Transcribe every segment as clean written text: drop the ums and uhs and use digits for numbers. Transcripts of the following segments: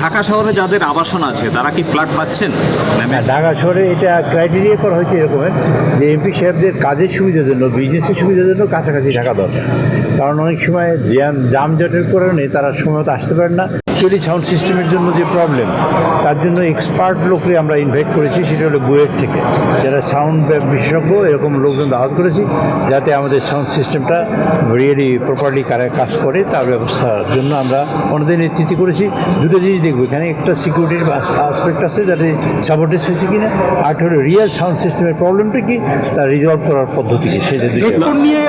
ঢাকা শহরে যাদের আবাসন আছে তারা কি ফ্ল্যাট পাচ্ছেন? ঢাকা শহরে এটা ক্রাইটেরিয়া করা হয়েছে এরকমের যে এমপি সাহেবদের কাজের সুবিধার জন্য, বিজনেসের সুবিধার জন্য কাছাকাছি থাকা দরকার। কারণ অনেক সময় যানজটের কারণে তারা সময়মতো আসতে পারেন না। অ্যাকচুয়ালি সাউন্ড সিস্টেমের জন্য যে প্রবলেম, তার জন্য এক্সপার্ট লোককে আমরা ইনভাইট করেছি, সেটা হলো বুয়েট থেকে, যারা সাউন্ড বিশেষজ্ঞ এরকম লোকজন দাওয়াত করেছি, যাতে আমাদের সাউন্ড সিস্টেমটা রিয়েলি প্রপারলি কাজ করে তার ব্যবস্থার জন্য আমরা ওনাদের নেতৃত্ব করেছি। দুটো জিনিস দেখবো, এখানে একটা সিকিউরিটির আসপেক্ট আছে যাতে সাপোর্টেস হয়েছে কিনা, আর হলো রিয়েল সাউন্ড সিস্টেমের প্রবলেমটা কি, তা রিজলভ করার পদ্ধতি কি, সেটা নিয়ে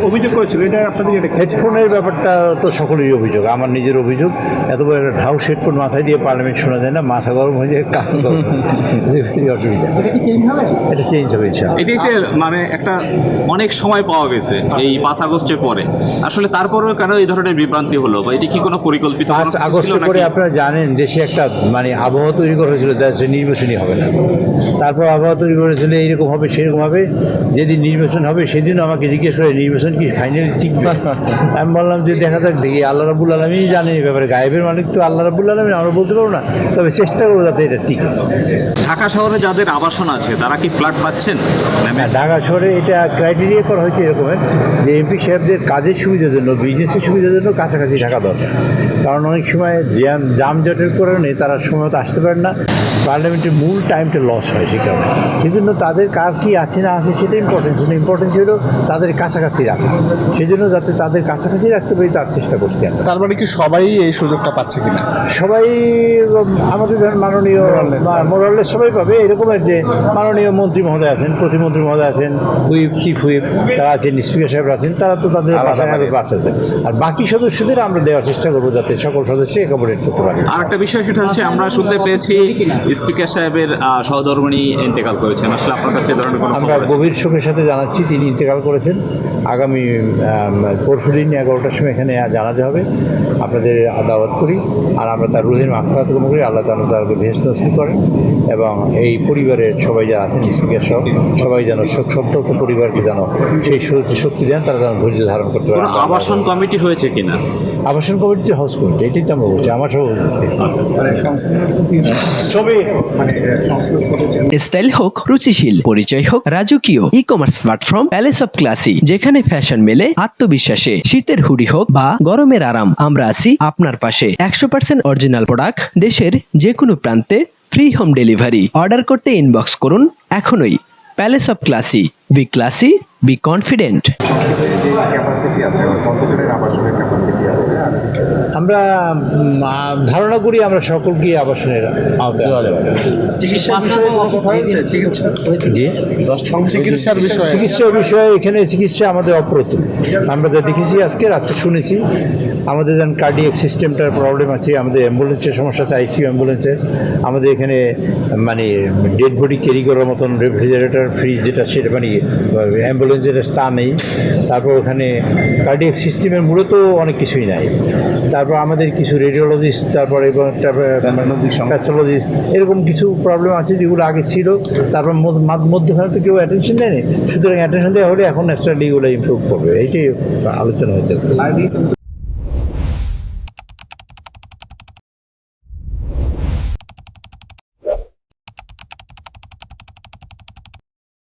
অভিযোগ করেছিল। এটা আপনাদের হেডফোনের ব্যাপারটা তো সকলেরই অভিযোগ, আমার নিজের অভিযোগ। এত বড় একটা ঢাউস হেডফোন মাথায় দিয়ে পার্লামেন্ট শোনা যায় না, মাথা গরম হয়ে যায়, কাজ গরম অসুবিধা। এটা চেঞ্জ হবে এটিতে মানে একটা অনেক সময় পাওয়া গেছে এই 5 আগস্টের পরে, আসলে তারপরেও কেন এই ধরনের বিভ্রান্তি হলো, বা এটি কি কোনো পরিকল্পিত? 5 আগস্টের পরে আপনারা জানেন দেশে একটা মানে আবহাওয়া তৈরি করা হয়েছিল, নির্বাচনই হবে না। তারপর আবহাওয়া তৈরি করেছিল এইরকম হবে সেরকম হবে, যেদিন নির্বাচন হবে সেদিনও আমাকে জিজ্ঞেস করে নির্বাচন কি ফাইনালি টিকবে। আমি বললাম যে দেখা যাক, দেখি, আল্লাহ রাব্বুল আলামিনই জানেন এই ব্যাপারে, গায়েবের মালিক তো আল্লাহ রাব্বুল আলামিন, আমরা বলতে পারবো না, তবে চেষ্টা করবো যাতে এটা টিকে। ঢাকা শহরে যাদের আবাসন আছে তারা কি ফ্ল্যাট পাচ্ছেন? ঢাকা শহরে এটা ক্রাইটেরিয়া করা হয়েছে এরকমের যে এমপি সাহেবদের কাজের সুবিধার জন্য, বিজনেসের সুবিধার জন্য কাছাকাছি থাকা দরকার। কারণ অনেক সময় যানজটের কারণে তারা সময়মতো আসতে পারেন না, পার্লামেন্টের মূল টাইমটা লস হয় সে কারণে। সেজন্য তাদের কার কি আছে না আছে সেটা ইম্পর্টেন্স না, ইম্পর্টেন্স হলো তাদের কাছাকাছি রাখা। সেই জন্য যাতে তাদের কাছাকাছি রাখতে পারি তার চেষ্টা করছি আমরা। তার মানে কি সবাই এই সুযোগটা পাচ্ছে কিনা? সবাই আমাদের ধরেন মাননীয় মোরালে সবাই পাবে, এরকমের যে মাননীয় মন্ত্রী মহোদয় আছেন, প্রতিমন্ত্রী মহোদয় আছেন, হুইপ, চিফ হুইপ তারা আছেন, স্পিকার সাহেব আছেন, তারা তো তাদের বাচ্চাদের, আর বাকি সদস্যদের আমরা দেওয়ার চেষ্টা করবো যাতে সকল সদস্য অ্যাকোমোডেট করতে পারে। আর একটা বিষয় সেটা হচ্ছে, আমরা শুনতে পেয়েছি স্পিকার সাহেবের সহধর্মিণী ইন্তেকাল করেছেন, আসলে আপনার কাছে এই ধরনের কোনো আমরা গভীর শোকের সাথে জানাচ্ছি তিনি ইন্তেকাল করেছেন। আগামী পরশুদিন 11টার সময় এখানে জানাজা হবে, আপনাদের দাওয়াত করি, আর আমরা তার রুহের মাগফিরাত কামনা করি, আল্লাহ তাআলা তার বেহেশত নসিব করেন, এবং এই পরিবারের সবাই যারা আছেন, স্পিকার সহ সবাই যেন সন্তপ্ত পরিবারকে যেন সেই শক্তি দেন, তারা যেন ধৈর্য ধারণ করতে পারে। আবাসন কমিটি হয়েছে কিনা? আবাসন কমিটি, হাউস কমিটি, এটাই তো আমরা বলছি, আমার স্টাইল হোক রুচিশীল, পরিচয় হোক রাজকীয়, e commerce platform palace of classy, যেখানে ফ্যাশন মেলে আত্মবিশ্বাসে। শীতের হুডি হোক বা গরমের আরাম, আমরা আছি আপনার পাশে। 100% অরিজিনাল প্রোডাক্ট, দেশের যে কোনো প্রান্তে, ফ্রি হোম ডেলিভারি। অর্ডার করতে ইনবক্স করুন এখনই। Palace of classy, B classy, be confident. আমরা ধারণা করি আমরা সকলকে আবাসনের আওতায়। চিকিৎসার বিষয়ে এখানে চিকিৎসা আমাদের অপ্রতুল। আমরা যা দেখেছি আজকে শুনেছি, আমাদের যেন কার্ডিয়াক সিস্টেমটার প্রবলেম আছে, আমাদের অ্যাম্বুলেন্সের সমস্যা আছে, আইসিইউ অ্যাম্বুলেন্সে। আমাদের এখানে মানে ডেড বডি ক্যারি করার মতন রেফ্রিজারেটর, ফ্রিজ যেটা, সেটা মানে অ্যাম্বুলেন্সের তা নেই। তারপর ওখানে কার্ডিয়াক সিস্টেমের মূলত অনেক কিছুই নাই। তারপর আমাদের কিছু রেডিওলজিস্ট, তারপরে প্যাথোলজিস্ট, এরকম কিছু প্রবলেম আছে যেগুলো আগে ছিল। তারপর মধ্যখানে তো কেউ অ্যাটেনশন নেয়নি, সুতরাং অ্যাটেনশন দেওয়া হলে এখন ন্যাচারালি এগুলো ইমপ্রুভ করবে, এইটাই আলোচনা হয়েছে।